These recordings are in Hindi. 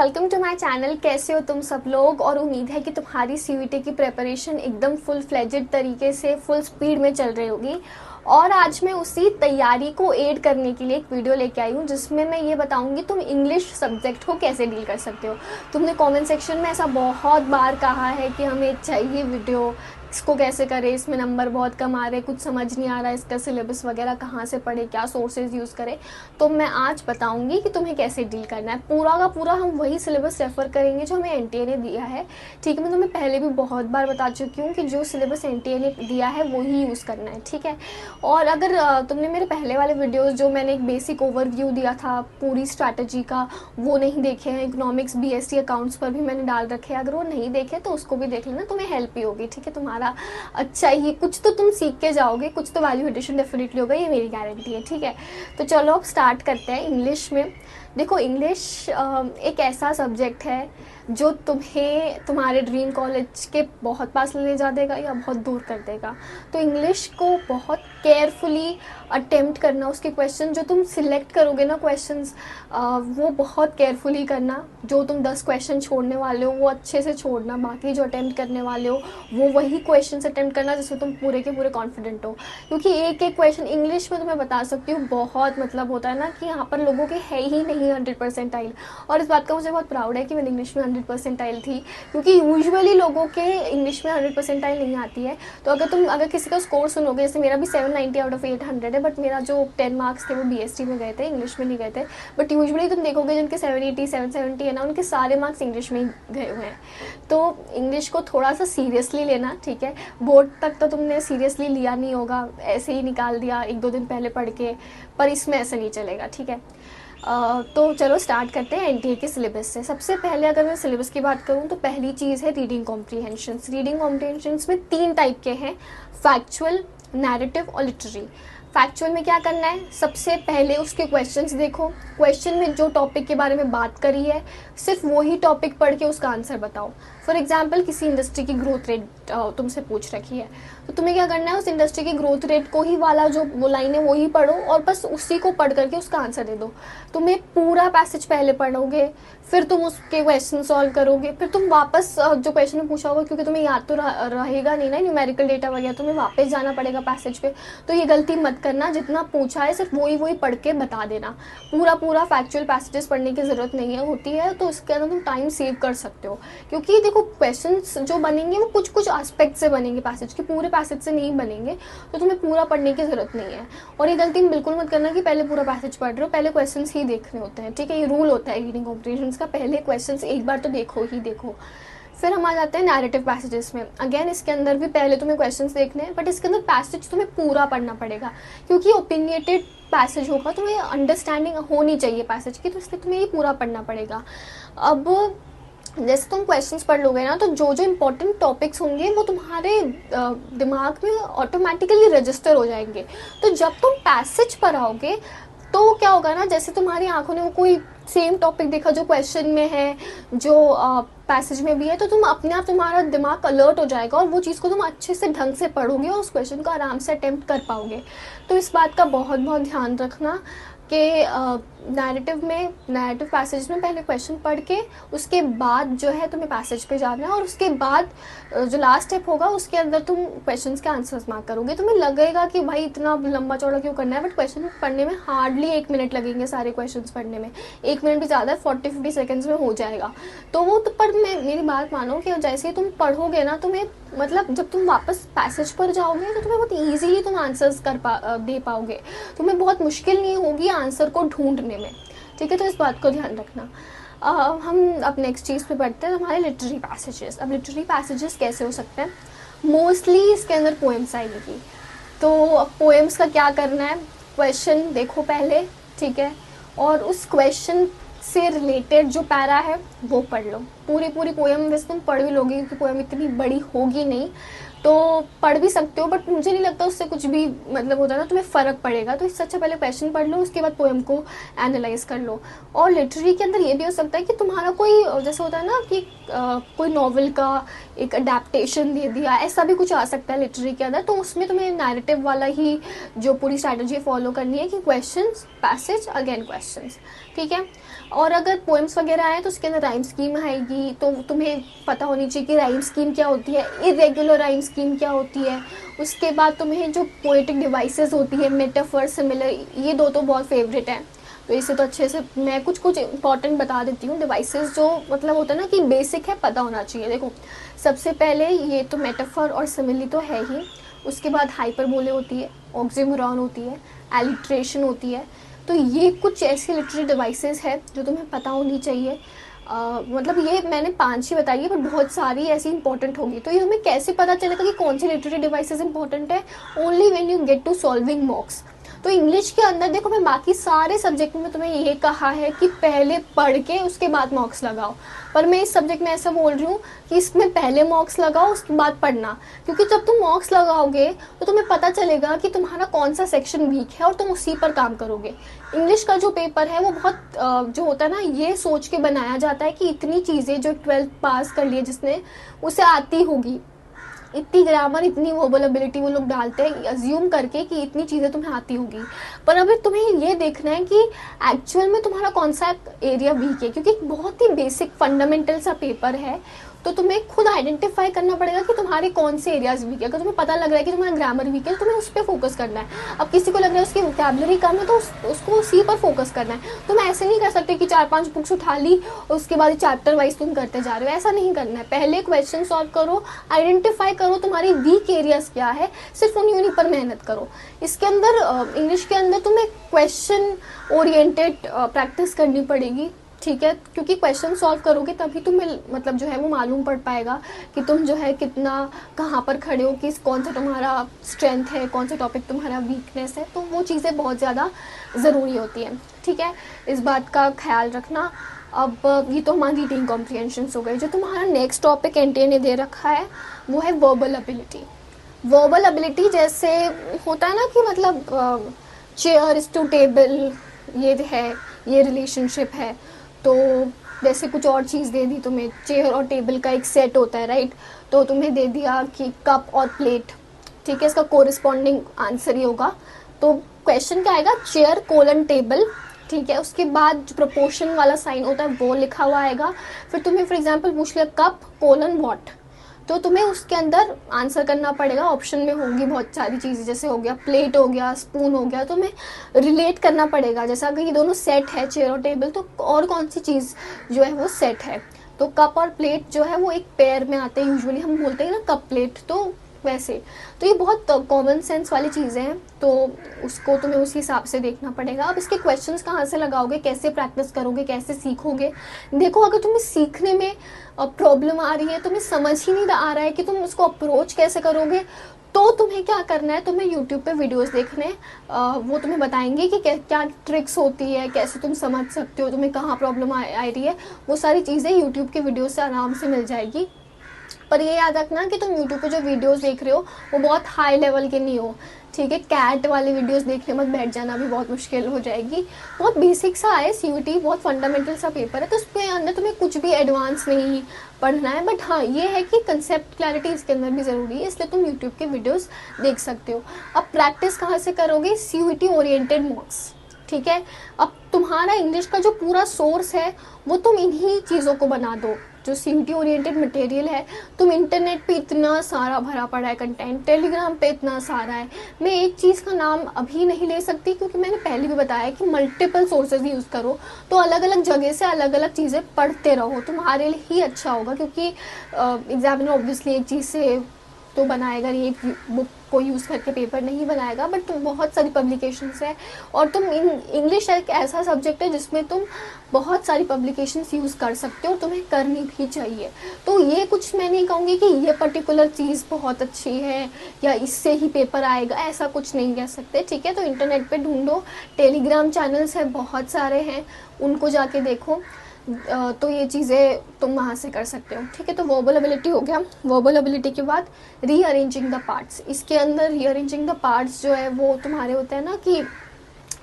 Welcome to my channel. कैसे हो तुम सब लोग? और उम्मीद है कि तुम्हारी सीयूईटी की प्रिपरेशन एकदम फुल फ्लेजेड तरीके से फुल स्पीड में चल रही होगी। और आज मैं उसी तैयारी को एड करने के लिए एक वीडियो लेके आई हूँ जिसमें मैं ये बताऊंगी तुम इंग्लिश सब्जेक्ट को कैसे डील कर सकते हो। तुमने कमेंट सेक्शन में ऐसा बहुत बार कहा है कि हमें चाहिए वीडियो, इसको कैसे करें, इसमें नंबर बहुत कम आ रहे, कुछ समझ नहीं आ रहा, इसका सिलेबस वगैरह कहाँ से पढ़े, क्या सोर्सेज यूज़ करें। तो मैं आज बताऊंगी कि तुम्हें कैसे डील करना है। पूरा का पूरा हम वही सिलेबस रेफर करेंगे जो हमें एनटीए ने दिया है। ठीक है, मैं तुम्हें पहले भी बहुत बार बता चुकी हूँ कि जो सिलेबस एनटीए ने दिया है वही यूज़ करना है। ठीक है। और अगर तुमने मेरे पहले वाले वीडियोज़ जो मैंने एक बेसिक ओवरव्यू दिया था पूरी स्ट्रैटेजी का वो नहीं देखे हैं, इकोनॉमिक्स बीएससी अकाउंट्स पर भी मैंने डाल रखे हैं, अगर वो नहीं देखे तो उसको भी देख लेना, तुम्हें हेल्प ही होगी। ठीक है, तुम्हारा अच्छा ही कुछ तो तुम सीख के जाओगे, कुछ तो वैल्यू एडिशन डेफिनेटली होगा, ये मेरी गारंटी है। ठीक है, तो चलो अब स्टार्ट करते हैं इंग्लिश में। देखो, इंग्लिश एक ऐसा सब्जेक्ट है जो तुम्हें तुम्हारे ड्रीम कॉलेज के बहुत पास ले जा देगा या बहुत दूर कर देगा। तो इंग्लिश को बहुत केयरफुली अटेम्प्ट करना, उसके क्वेश्चन जो तुम सिलेक्ट करोगे ना क्वेश्चंस, वो बहुत केयरफुली करना। जो तुम 10 क्वेश्चन छोड़ने वाले हो वो अच्छे से छोड़ना, बाकी जो अटेम्प्ट करने वाले हो वो वही क्वेश्चन अटेम्प्ट करना जिसमें तुम पूरे के पूरे कॉन्फिडेंट हो। क्योंकि एक एक क्वेश्चन इंग्लिश में तो मैं बता सकती हूँ बहुत मतलब होता है ना कि यहाँ पर लोगों के है ही नहीं 100%। और इस बात का मुझे बहुत प्राउड है कि मैंने इंग्लिश में 100% थी, क्योंकि यूजुअली लोगों के इंग्लिश में 100% नहीं आती है। तो अगर किसी का स्कोर सुनोगे, जैसे मेरा भी 790 आउट ऑफ 800 है, बट मेरा जो 10 मार्क्स थे वो बीएसटी में गए थे, इंग्लिश में नहीं गए थे। बट यूजुअली तुम देखोगे जिनके 780 770 है ना, उनके सारे मार्क्स इंग्लिश में ही गए हुए हैं। तो इंग्लिश को थोड़ा सा सीरियसली लेना। ठीक है, बोर्ड तक तो तुमने सीरियसली लिया नहीं होगा, ऐसे ही निकाल दिया 1-2 दिन पहले पढ़ के, पर इसमें ऐसा नहीं चलेगा। ठीक है, तो चलो स्टार्ट करते हैं एनटीए के सिलेबस से। सबसे पहले अगर मैं सिलेबस की बात करूँ तो पहली चीज़ है रीडिंग कॉम्प्रीहेंशंस। रीडिंग कॉम्प्रीहेंशंस में 3 टाइप के हैं, फैक्चुअल, नैरेटिव और लिटरेरी। फैक्चुअल में क्या करना है, सबसे पहले उसके क्वेश्चंस देखो, क्वेश्चन में जो टॉपिक के बारे में बात करी है सिर्फ वही टॉपिक पढ़ के उसका आंसर बताओ। फॉर एग्जाम्पल, किसी इंडस्ट्री की ग्रोथ रेट तुमसे पूछ रखी है, तो तुम्हें क्या करना है, उस इंडस्ट्री की ग्रोथ रेट को ही वाला जो वो लाइन है वही पढ़ो और बस उसी को पढ़ करके उसका आंसर दे दो। तुम्हें पूरा पैसेज पहले पढ़ोगे, फिर तुम उसके क्वेश्चन सॉल्व करोगे, फिर तुम वापस जो क्वेश्चन पूछा होगा, क्योंकि तुम्हें याद तो रहेगा नहीं ना न्यूमेरिकल डेटा वगैरह, तुम्हें वापस जाना पड़ेगा पैसेज पे। तो ये गलती मत करना, जितना पूछा है सिर्फ वही वही पढ़ के बता देना। पूरा पूरा फैक्चुअल पैसेजेस पढ़ने की जरूरत नहीं है होती है, तो इसके अंदर तुम टाइम सेव कर सकते हो। क्योंकि देखो, क्वेश्चंस जो बनेंगे वो कुछ कुछ एस्पेक्ट से बनेंगे, पैसेज के पूरे पैसेज से नहीं बनेंगे, तो तुम्हें पूरा पढ़ने की जरूरत नहीं है। और ये गलती बिल्कुल मत करना कि पहले पूरा पैसेज पढ़ रहे हो, पहले क्वेश्चंस ही देखने होते हैं। ठीक है, ये रूल होता है रीडिंग कॉम्प्रीहेंशन का, पहले क्वेश्चंस एक बार तो देखो ही देखो। फिर हम आ जाते हैं नैरेटिव पैसेजेस में। अगेन इसके अंदर भी पहले तुम्हें क्वेश्चंस देखने हैं, बट इसके अंदर पैसेज तुम्हें पूरा पढ़ना पड़ेगा, क्योंकि ओपिनियटेड पैसेज होगा, तुम्हें अंडरस्टैंडिंग होनी चाहिए पैसेज की, तो इसलिए तुम्हें ये पूरा पढ़ना पड़ेगा। अब जैसे तुम क्वेश्चंस पढ़ लोगे ना, तो जो जो इम्पोर्टेंट टॉपिक्स होंगे वो तुम्हारे दिमाग में ऑटोमेटिकली रजिस्टर हो जाएंगे। तो जब तुम पैसेज पर आओगे तो क्या होगा ना, जैसे तुम्हारी आंखों ने वो कोई सेम टॉपिक देखा जो क्वेश्चन में है, जो पैसेज में भी है, तो तुम अपने आप तुम्हारा दिमाग अलर्ट हो जाएगा और वो चीज़ को तुम अच्छे से ढंग से पढ़ोगे और उस क्वेश्चन को आराम से अटेम्प्ट कर पाओगे। तो इस बात का बहुत बहुत ध्यान रखना कि नैरेटिव पैसेज में पहले क्वेश्चन पढ़ के उसके बाद जो है तुम्हें पैसेज पे जाना है, और उसके बाद जो लास्ट स्टेप होगा उसके अंदर तुम क्वेश्चंस के आंसर्स मार्क करोगे। तुम्हें लगेगा कि भाई इतना लंबा चौड़ा क्यों करना है, बट क्वेश्चन पढ़ने में हार्डली 1 मिनट लगेंगे, सारे क्वेश्चन पढ़ने में 1 मिनट भी ज़्यादा है, 40-50 सेकेंड्स में हो जाएगा। तो वो तो पर मेरी बात मानो कि जैसे ही तुम पढ़ोगे ना, तुम्हें मतलब जब तुम वापस पैसेज पर जाओगे तो तुम्हें बहुत ईजीली तुम आंसर्स दे पाओगे, तुम्हें बहुत मुश्किल नहीं होगी आंसर को ढूंढने में। ठीक है, तो इस बात को ध्यान रखना। हम अब नेक्स्ट चीज़ पे बढ़ते हैं, हमारे लिटरेरी पैसेजेस। अब लिटरेरी पैसेजेस कैसे हो सकते हैं, मोस्टली इसके अंदर पोएम्स आएगी। तो अब पोएम्स का क्या करना है, क्वेश्चन देखो पहले, ठीक है, और उस क्वेश्चन से रिलेटेड जो पैरा है वो पढ़ लो। पूरी पूरी पोएम वैसे तुम पढ़ भी लोगे क्योंकि पोएम इतनी बड़ी होगी नहीं, तो पढ़ भी सकते हो, बट मुझे नहीं लगता उससे कुछ भी मतलब होता है ना तुम्हें फ़र्क पड़ेगा। तो इससे अच्छा पहले क्वेश्चन पढ़ लो, उसके बाद पोएम को एनालाइज कर लो। और लिटरेरी के अंदर ये भी हो सकता है कि तुम्हारा कोई जैसे होता है ना कि कोई नॉवल का एक अडेप्टेशन दे दिया, ऐसा भी कुछ आ सकता है लिटरेरी के अंदर। तो उसमें तुम्हें नैरेटिव वाला ही जो पूरी स्ट्रैटेजी फॉलो करनी है कि क्वेश्चंस, पैसेज, अगेन क्वेश्चंस, ठीक है। और अगर पोएम्स वगैरह आए तो उसके अंदर राइम स्कीम आएगी, तो तुम्हें पता होनी चाहिए कि राइम स्कीम क्या होती है, इरेगुलर राइम स्कीम क्या होती है। उसके बाद तुम्हें जो पोएटिक डिवाइसेस होती है, मेटाफर, सिमिलर, ये दो तो बहुत फेवरेट हैं। तो इसे तो अच्छे से मैं कुछ कुछ इंपॉर्टेंट बता देती हूँ डिवाइसेस, जो मतलब होता है ना कि बेसिक है, पता होना चाहिए। देखो सबसे पहले ये तो मेटाफर और सिमिली तो है ही, उसके बाद हाइपरबोले होती है, ऑक्सीमोरॉन होती है, एलिट्रेशन होती है। तो ये कुछ ऐसी लिटरेरी डिवाइसेस है जो तुम्हें पता होनी चाहिए। मतलब ये मैंने 5 ही बताई है, पर बहुत सारी ऐसी इंपॉर्टेंट होगी। तो ये हमें कैसे पता चलेगा कि कौन सी लिटरेरी डिवाइसेस इंपॉर्टेंट है? Only when you get to solving mocks. तो इंग्लिश के अंदर देखो, मैं बाकी सारे सब्जेक्ट में तुम्हें ये कहा है कि पहले पढ़ के उसके बाद मॉक्स लगाओ, पर मैं इस सब्जेक्ट में ऐसा बोल रही हूँ कि इसमें पहले मॉक्स लगाओ, उसके बाद पढ़ना। क्योंकि जब तुम मॉक्स लगाओगे तो तुम्हें पता चलेगा कि तुम्हारा कौन सा सेक्शन वीक है और तुम उसी पर काम करोगे। इंग्लिश का जो पेपर है वो बहुत जो होता है ना, ये सोच के बनाया जाता है कि इतनी चीज़ें जो 12th पास कर लिए जिसने, उसे आती होगी, इतनी ग्रामर, इतनी वर्बल एबिलिटी वो लोग डालते हैं अज्यूम करके कि इतनी चीज़ें तुम्हें आती होगी। पर अभी तुम्हें ये देखना है कि एक्चुअल में तुम्हारा कौन सा एरिया वीक है, क्योंकि बहुत ही बेसिक फंडामेंटल सा पेपर है। तो तुम्हें खुद आइडेंटिफाई करना पड़ेगा कि तुम्हारे कौन से एरियाज वीक है। अगर तुम्हें पता लग रहा है कि तुम्हारा ग्रामर वीक है तो तुम्हें उस पर फोकस करना है। अब किसी को लग रहा है उसकी वोकैबुलरी कम है तो उसको उसी पर फोकस करना है। तुम ऐसे नहीं कर सकते कि 4-5 बुक्स उठा ली और उसके बाद चैप्टर वाइज तुम करते जा रहे हो, ऐसा नहीं करना है। पहले क्वेश्चन सॉल्व करो, आइडेंटिफाई करो तुम्हारी वीक एरियाज क्या है, सिर्फ उन्हीं पर मेहनत करो। इसके अंदर इंग्लिश के अंदर तुम्हें क्वेश्चन ओरिएंटेड प्रैक्टिस करनी पड़ेगी, ठीक है। क्योंकि क्वेश्चन सॉल्व करोगे तभी तुम्हें मतलब जो है वो मालूम पड़ पाएगा कि तुम जो है कितना कहाँ पर खड़े हो, किस कौन सा तुम्हारा स्ट्रेंथ है, कौन सा टॉपिक तुम्हारा वीकनेस है। तो वो चीज़ें बहुत ज़्यादा ज़रूरी होती हैं, ठीक है। इस बात का ख्याल रखना। अब ये तो हमारी रीडिंग कॉम्प्रिहेंशंस हो गई। जो तुम्हारा नेक्स्ट टॉपिक एनटीए ने दे रखा है वो है वर्बल एबिलिटी। वर्बल एबिलिटी जैसे होता है ना कि मतलब चेयर इज टू टेबल, ये है, ये रिलेशनशिप है। तो जैसे कुछ और चीज़ दे दी तुम्हें, चेयर और टेबल का एक सेट होता है, राइट। तो तुम्हें दे दिया कि कप और प्लेट, ठीक है, इसका कोरिस्पॉन्डिंग आंसर ही होगा। तो क्वेश्चन क्या आएगा, चेयर कोलन टेबल, ठीक है। उसके बाद जो प्रपोर्शन वाला साइन होता है वो लिखा हुआ आएगा। फिर तुम्हें फॉर एग्जांपल पूछ लिया कप कोलन वॉट, तो तुम्हें उसके अंदर आंसर करना पड़ेगा। ऑप्शन में होंगी बहुत सारी चीज़ें, जैसे हो गया प्लेट, हो गया स्पून, हो गया। तो तुम्हें रिलेट करना पड़ेगा, जैसा अगर ये दोनों सेट है चेयर और टेबल, तो और कौन सी चीज़ जो है वो सेट है। तो कप और प्लेट जो है वो एक पेयर में आते हैं, यूजुअली हम बोलते हैं ना कप प्लेट, तो वैसे। तो ये बहुत कॉमन सेंस वाली चीज़ें हैं, तो उसको तुम्हें उस हिसाब से देखना पड़ेगा। अब इसके क्वेश्चंस कहाँ से लगाओगे, कैसे प्रैक्टिस करोगे, कैसे सीखोगे। देखो अगर तुम्हें सीखने में प्रॉब्लम आ रही है, तुम्हें समझ ही नहीं आ रहा है कि तुम उसको अप्रोच कैसे करोगे, तो तुम्हें क्या करना है, तुम्हें यूट्यूब पे वीडियोस देखने, वो तुम्हें बताएंगे कि क्या ट्रिक्स होती है, कैसे तुम समझ सकते हो, तुम्हें कहाँ प्रॉब्लम आ रही है। वो सारी चीज़ें यूट्यूब के वीडियो से आराम से मिल जाएगी। पर ये याद रखना कि तुम यूट्यूब पे जो वीडियोस देख रहे हो वो बहुत हाई लेवल के नहीं हो, ठीक है। कैट वाले वीडियोस देखने मत बैठ जाना, भी बहुत मुश्किल हो जाएगी। बहुत बेसिक सा है सीयूटी, बहुत फंडामेंटल सा पेपर है, तो उसके अंदर तुम्हें कुछ भी एडवांस नहीं पढ़ना है। बट हाँ ये है कि कंसेप्ट क्लैरिटी इसके अंदर भी ज़रूरी है, इसलिए तुम यूट्यूब के वीडियोज़ देख सकते हो। अब प्रैक्टिस कहाँ से करोगे, सीयूटी ओरिएंटेड मॉक्स, ठीक है। अब तुम्हारा इंग्लिश का जो पूरा सोर्स है वो तुम इन्हीं चीज़ों को बना दो। जो सीयूटी ओरिएंटेड मटेरियल है, तुम इंटरनेट पे इतना सारा भरा पड़ा है कंटेंट, टेलीग्राम पे इतना सारा है। मैं एक चीज़ का नाम अभी नहीं ले सकती क्योंकि मैंने पहले भी बताया कि मल्टीपल सोर्सेज यूज़ करो, तो अलग अलग जगह से अलग अलग चीज़ें पढ़ते रहो, तुम्हारे लिए ही अच्छा होगा। क्योंकि एग्जामिनर ऑब्वियसली एक चीज़ से तो बनाएगा नहीं, एक बुक को यूज़ करके पेपर नहीं बनाएगा, बट बहुत सारी पब्लिकेशंस है। और तुम इंग्लिश एक ऐसा सब्जेक्ट है जिसमें तुम बहुत सारी पब्लिकेशंस यूज़ कर सकते हो और तुम्हें करनी भी चाहिए। तो ये कुछ मैं नहीं कहूँगी कि ये पर्टिकुलर चीज़ बहुत अच्छी है या इससे ही पेपर आएगा, ऐसा कुछ नहीं कह सकते, ठीक है। तो इंटरनेट पे ढूंढो, टेलीग्राम चैनल्स है बहुत सारे हैं, उनको जाके देखो। तो ये चीज़ें तुम वहाँ से कर सकते हो, ठीक है। तो वर्बल एबिलिटी हो गया। वर्बल एबिलिटी के बाद रीअरेंजिंग द पार्ट्स। इसके अंदर रीअरेंजिंग द पार्ट्स जो है वो तुम्हारे होते हैं ना कि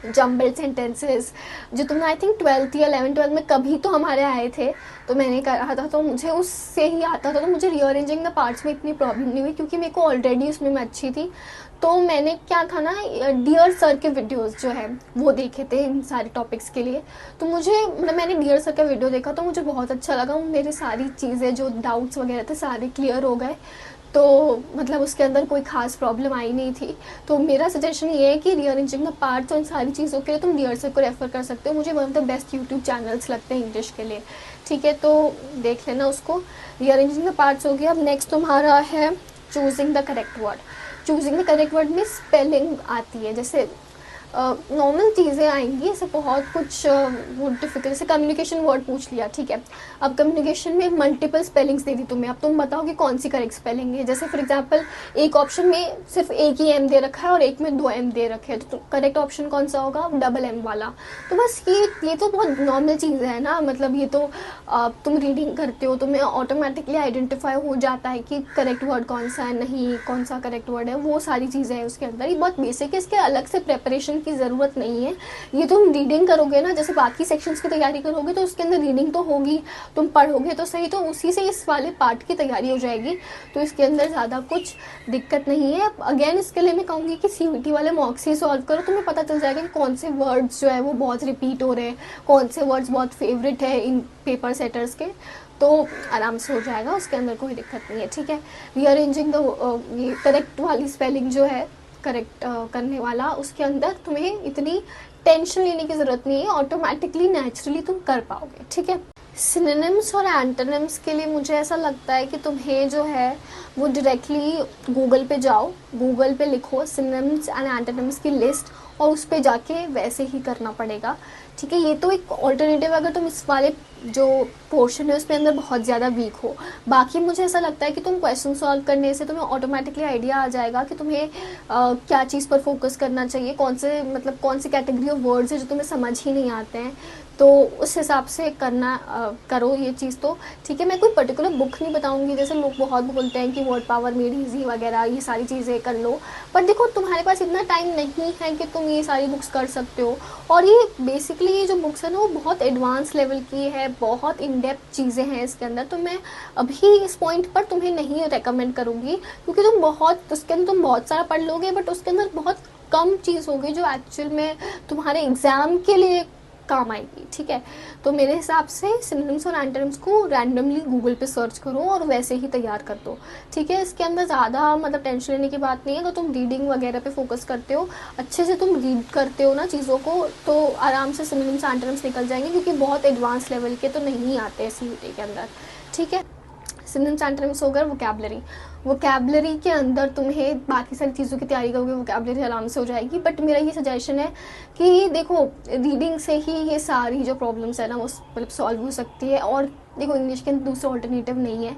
जम्बल्ड सेंटेंसेस, जो तुमने आई थिंक 12th या 11th-12th में कभी तो हमारे आए थे, तो मैंने करा था, तो मुझे उससे ही आता था। तो मुझे रीअरेंजिंग द पार्ट्स में इतनी प्रॉब्लम नहीं हुई क्योंकि मेरे को ऑलरेडी उसमें मैं अच्छी थी। तो मैंने क्या था ना, डियर सर के वीडियोस जो है वो देखे थे इन सारे टॉपिक्स के लिए। तो मुझे मतलब मैंने डियर सर का वीडियो देखा तो मुझे बहुत अच्छा लगा। मेरी सारी चीज़ें जो डाउट्स वगैरह थे सारे क्लियर हो गए। तो मतलब उसके अंदर कोई खास प्रॉब्लम आई नहीं थी। तो मेरा सजेशन ये है कि रीअरेंजिंग द पार्ट्स और इन सारी चीज़ों के लिए तुम डियर सर को रेफर कर सकते हो। मुझे one of the best YouTube channels लगते हैं इंग्लिश के लिए, ठीक है। तो देख लेना उसको। रीअरेंजिंग द पार्ट्स हो गया। अब नेक्स्ट तुम्हारा है choosing the correct word. Choosing the correct word में स्पेलिंग आती है, जैसे नॉर्मल चीज़ें आएंगी, ऐसे बहुत कुछ वो डिफिकल्ट, जैसे कम्युनिकेशन वर्ड पूछ लिया, ठीक है। अब कम्युनिकेशन में मल्टीपल स्पेलिंग्स दे दी तुम्हें, अब तुम बताओ कि कौन सी करेक्ट स्पेलिंग है। जैसे फॉर एग्जांपल एक ऑप्शन में सिर्फ एक ही एम दे रखा है और एक में 2 एम दे रखे हैं, तो करेक्ट ऑप्शन कौन सा होगा? डबल एम वाला। तो बस ये तो बहुत नॉर्मल चीज़ है ना, मतलब ये तो तुम रीडिंग करते हो, तुम्हें ऑटोमेटिकली आइडेंटिफाई हो जाता है कि करेक्ट वर्ड कौन सा है, नहीं कौन सा करेक्ट वर्ड है, वो सारी चीज़ें हैं उसके अंदर। ये बहुत बेसिक है, इसके अलग से प्रेपरेशन की ज़रूरत नहीं है। ये तुम रीडिंग करोगे ना, जैसे बाकी सेक्शंस की तैयारी करोगे तो उसके अंदर रीडिंग तो होगी, तुम पढ़ोगे तो सही, तो उसी से इस वाले पार्ट की तैयारी हो जाएगी। तो इसके अंदर ज़्यादा कुछ दिक्कत नहीं है। अगेन इसके लिए मैं कहूँगी कि CVT वाले मॉक्स ही सॉल्व करो, तुम्हें पता चल जाएगा कि कौन से वर्ड्स जो है वो बहुत रिपीट हो रहे हैं, कौन से वर्ड्स बहुत फेवरेट है इन पेपर सेटर्स के। तो आराम से हो जाएगा, उसके अंदर कोई दिक्कत नहीं है, ठीक है। रीअरेंजिंग द ये करेक्ट वाली स्पेलिंग जो है, करेक्ट करने वाला, उसके अंदर तुम्हें इतनी टेंशन लेने की ज़रूरत नहीं है, ऑटोमेटिकली नेचुरली तुम कर पाओगे, ठीक है। सिनोनिम्स और एंटोनिम्स के लिए मुझे ऐसा लगता है कि तुम्हें जो है वो डायरेक्टली गूगल पे जाओ, गूगल पे लिखो सिनोनिम्स एंड एंटोनिम्स की लिस्ट और उस पे जाके वैसे ही करना पड़ेगा, ठीक है। ये तो एक ऑल्टरनेटिव अगर तुम इस वाले जो पोर्शन है उसके अंदर बहुत ज़्यादा वीक हो। बाकी मुझे ऐसा लगता है कि तुम क्वेश्चन सॉल्व करने से तुम्हें ऑटोमेटिकली आइडिया आ जाएगा कि तुम्हें क्या चीज़ पर फोकस करना चाहिए, कौन सी कैटेगरी ऑफ वर्ड्स है जो तुम्हें समझ ही नहीं आते हैं, तो उस हिसाब से करो ये चीज़, तो ठीक है। मैं कोई पर्टिकुलर बुक नहीं बताऊंगी, जैसे लोग बहुत बोलते हैं कि वर्ड पावर मेड इजी वगैरह, ये सारी चीज़ें कर लो, पर देखो तुम्हारे पास इतना टाइम नहीं है कि तुम ये सारी बुक्स कर सकते हो। और ये बेसिकली ये जो बुक्स है ना वो बहुत एडवांस लेवल की है, बहुत इन डेप्थ चीज़ें हैं इसके अंदर। तो मैं अभी इस पॉइंट पर तुम्हें नहीं रेकमेंड करूँगी, क्योंकि उसके अंदर तुम बहुत सारा पढ़ लोगे बट उसके अंदर बहुत कम चीज़ होगी जो एक्चुअल में तुम्हारे एग्ज़ाम के लिए काम आएगी, ठीक है। तो मेरे हिसाब से सिनोनिम्स और एंटोनिम्स को रैंडमली गूगल पे सर्च करो और वैसे ही तैयार कर दो, ठीक है। इसके अंदर ज़्यादा मतलब टेंशन लेने की बात नहीं है। अगर तुम रीडिंग वगैरह पे फोकस करते हो, अच्छे से तुम रीड करते हो ना चीज़ों को, तो आराम से सिनोनिम्स एंटोनिम्स निकल जाएंगे, क्योंकि बहुत एडवांस लेवल के तो नहीं आते CVT के अंदर, ठीक है। सिनोनिम्स एंटोनिम्स हो गए। वोकैबुलरी के अंदर तुम्हें बाकी सारी चीज़ों की तैयारी करोगे, वोकैबुलरी आराम से हो जाएगी। बट मेरा ये सजेशन है कि देखो रीडिंग से ही ये सारी जो प्रॉब्लम्स है ना वो मतलब सॉल्व हो सकती है। और देखो इंग्लिश के दूसरा ऑल्टरनेटिव नहीं है।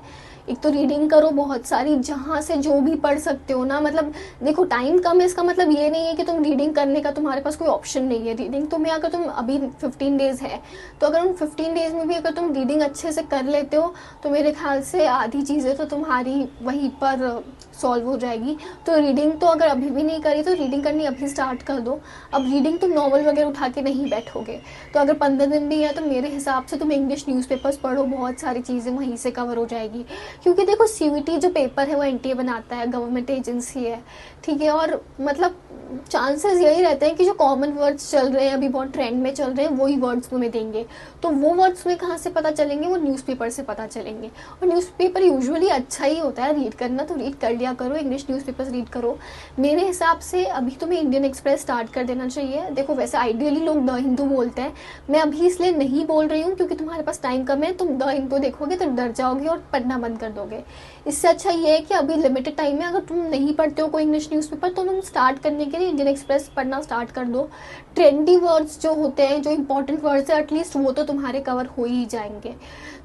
एक तो रीडिंग करो बहुत सारी, जहाँ से जो भी पढ़ सकते हो ना, मतलब देखो टाइम कम है इसका मतलब ये नहीं है कि तुम रीडिंग करने का तुम्हारे पास कोई ऑप्शन नहीं है। रीडिंग तुम्हें अगर तुम अभी 15 डेज़ है तो अगर उन 15 डेज़ में भी अगर तुम रीडिंग अच्छे से कर लेते हो तो मेरे ख्याल से आधी चीज़ें तो तुम्हारी वहीं पर सॉल्व हो जाएगी। तो रीडिंग तो अगर अभी भी नहीं करी तो रीडिंग करनी अभी स्टार्ट कर दो। अब रीडिंग तुम नॉवल वगैरह उठा के नहीं बैठोगे, तो अगर 15 दिन भी है तो मेरे हिसाब से तुम इंग्लिश न्यूज़पेपर्स पढ़ो, बहुत सारी चीज़ें वहीं से कवर हो जाएगी। क्योंकि देखो CVT जो पेपर है वो NTA बनाता है, गवर्नमेंट एजेंसी है, ठीक है। और मतलब चांसेस यही रहते हैं कि जो कॉमन वर्ड्स चल रहे हैं अभी बहुत ट्रेंड में चल रहे हैं वही वर्ड्स तुम्हें देंगे। तो वो वर्ड्स तुम्हें कहाँ से पता चलेंगे? वो न्यूज़पेपर से पता चलेंगे। और न्यूज़पेपर यूजुअली अच्छा ही होता है रीड करना, तो रीड कर लिया करो, इंग्लिश न्यूज़पेपर्स रीड करो। मेरे हिसाब से अभी तुम्हें इंडियन एक्सप्रेस स्टार्ट कर देना चाहिए। देखो वैसे आइडियली लोग द हिंदू बोलते हैं, मैं अभी इसलिए नहीं बोल रही हूँ क्योंकि तुम्हारे पास टाइम कम है। तुम द हिंदू देखोगे तो डर जाओगे और पढ़ना बंद कर दोगे। इससे अच्छा ये है कि अभी लिमिटेड टाइम में अगर तुम नहीं पढ़ते हो कोई इंग्लिश न्यूज़पेपर तो तुम स्टार्ट करने के लिए इंडियन एक्सप्रेस पढ़ना स्टार्ट कर दो। ट्रेंडी वर्ड्स जो होते हैं, जो इंपॉर्टेंट वर्ड्स है, एटलीस्ट वो तो तुम्हारे कवर हो ही जाएंगे।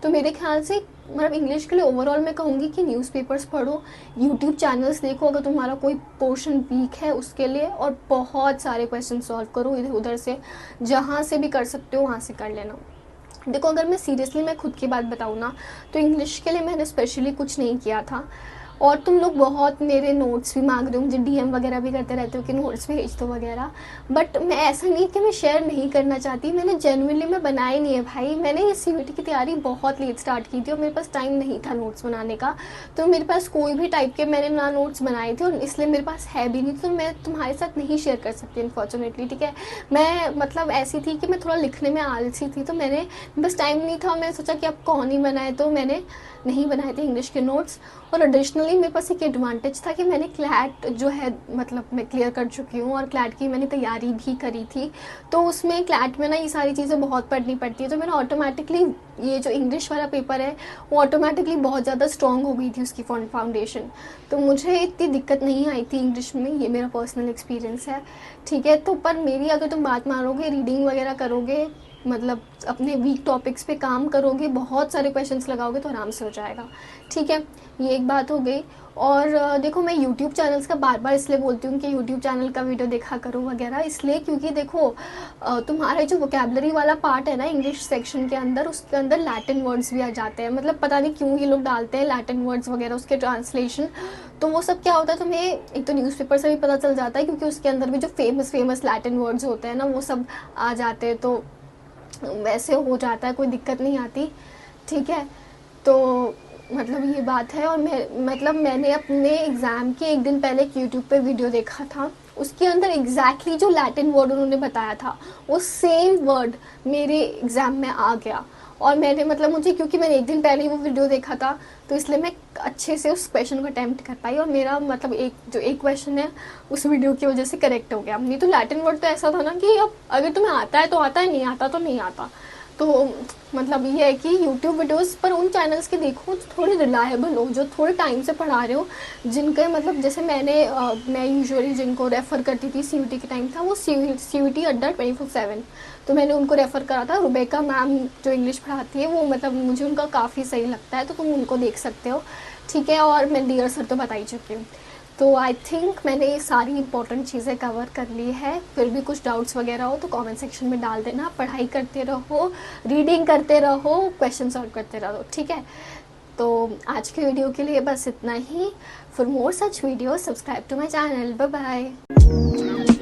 तो मेरे ख्याल से मतलब इंग्लिश के लिए ओवरऑल मैं कहूँगी कि न्यूज़पेपर्स पढ़ो, यूट्यूब चैनल्स देखो अगर तुम्हारा कोई पोर्शन वीक है उसके लिए, और बहुत सारे क्वेश्चन सॉल्व करो इधर उधर से, जहाँ से भी कर सकते हो वहाँ से कर लेना। देखो अगर मैं सीरियसली मैं खुद की बात बताऊँ ना, तो इंग्लिश के लिए मैंने स्पेशली कुछ नहीं किया था। और तुम लोग बहुत मेरे नोट्स भी मांग रहे हो, मुझे डीएम वगैरह भी करते रहते हो कि नोट्स भेज दो वगैरह, बट मैं ऐसा नहीं कि मैं शेयर नहीं करना चाहती, मैंने जेन्युइनली मैं बनाए नहीं है भाई। मैंने ये सीयूईटी की तैयारी बहुत लेट स्टार्ट की थी और मेरे पास टाइम नहीं था नोट्स बनाने का, तो मेरे पास कोई भी टाइप के मैंने ना नोट्स बनाए थे और इसलिए मेरे पास है भी नहीं, तो मैं तुम्हारे साथ नहीं शेयर कर सकती अनफॉर्चुनेटली, ठीक है। मैं मतलब ऐसी थी कि मैं थोड़ा लिखने में आलसी थी, तो मैंने बस टाइम नहीं था, मैंने सोचा कि अब कौन ही बनाए, तो मैंने नहीं बनाए थे इंग्लिश के नोट्स। और एडिशनली मेरे पास एक एडवांटेज था कि मैंने क्लैट जो है मतलब मैं क्लियर कर चुकी हूँ और क्लैट की मैंने तैयारी भी करी थी, तो उसमें क्लैट में ना ये सारी चीज़ें बहुत पढ़नी पड़ती है, तो मैंने ऑटोमेटिकली ये जो इंग्लिश वाला पेपर है वो ऑटोमेटिकली बहुत ज़्यादा स्ट्रॉन्ग हो गई थी उसकी फाउंडेशन, तो मुझे इतनी दिक्कत नहीं आई थी इंग्लिश में, ये मेरा पर्सनल एक्सपीरियंस है, ठीक है। तो पर मेरी अगर तुम बात मानोगे, रीडिंग वगैरह करोगे, मतलब अपने वीक टॉपिक्स पे काम करोगे, बहुत सारे क्वेश्चंस लगाओगे तो आराम से हो जाएगा, ठीक है। ये एक बात हो गई। और देखो मैं यूट्यूब चैनल्स का बार बार इसलिए बोलती हूँ कि यूट्यूब चैनल का वीडियो देखा करो वगैरह, इसलिए क्योंकि देखो तुम्हारा जो वोकेबलरी वाला पार्ट है ना इंग्लिश सेक्शन के अंदर, उसके अंदर लैटिन वर्ड्स भी आ जाते हैं, मतलब पता नहीं क्यों ये लोग डालते हैं लैटिन वर्ड्स वगैरह उसके ट्रांसलेशन, तो वो सब क्या होता है तुम्हें एक तो न्यूज़पेपर से भी पता चल जाता है, क्योंकि उसके अंदर भी जो फेमस लैटिन वर्ड्स होते हैं ना वो सब आ जाते हैं, तो वैसे हो जाता है, कोई दिक्कत नहीं आती, ठीक है। तो मतलब ये बात है। और मैंने अपने एग्ज़ाम के एक दिन पहले यूट्यूब पे वीडियो देखा था, उसके अंदर एग्जैक्टली जो लैटिन वर्ड उन्होंने बताया था वो सेम वर्ड मेरे एग्ज़ाम में आ गया। और मैंने मतलब मुझे क्योंकि मैंने एक दिन पहले ही वो वीडियो देखा था, तो इसलिए मैं अच्छे से उस क्वेश्चन को अटैम्प्ट कर पाई, और मेरा मतलब एक क्वेश्चन है उस वीडियो की वजह से करेक्ट हो गया। नहीं तो लैटिन वर्ड तो ऐसा था ना कि अब अगर तुम्हें आता है तो आता है, नहीं आता तो नहीं आता। तो मतलब ये है कि यूट्यूब वीडियोस पर उन चैनल्स के देखो जो थोड़े रिलायबल हो, जो थोड़े टाइम से पढ़ा रहे हो, जिनके मतलब जैसे मैं यूजुअली जिनको रेफ़र करती थी सीयूईटी के टाइम था, वो सीयूईटी अड्डा 24/7, तो मैंने उनको रेफ़र करा था। रुबेका मैम जो इंग्लिश पढ़ाती है वो मतलब मुझे उनका काफ़ी सही लगता है, तो तुम उनको देख सकते हो, ठीक है। और मैं डियर सर तो बता ही चुकी हूँ। तो आई थिंक मैंने ये सारी इंपॉर्टेंट चीज़ें कवर कर ली है। फिर भी कुछ डाउट्स वगैरह हो तो कमेंट सेक्शन में डाल देना। पढ़ाई करते रहो, रीडिंग करते रहो, क्वेश्चन सॉल्व करते रहो, ठीक है। तो आज के वीडियो के लिए बस इतना ही। For more such video subscribe to my channel. Bye bye.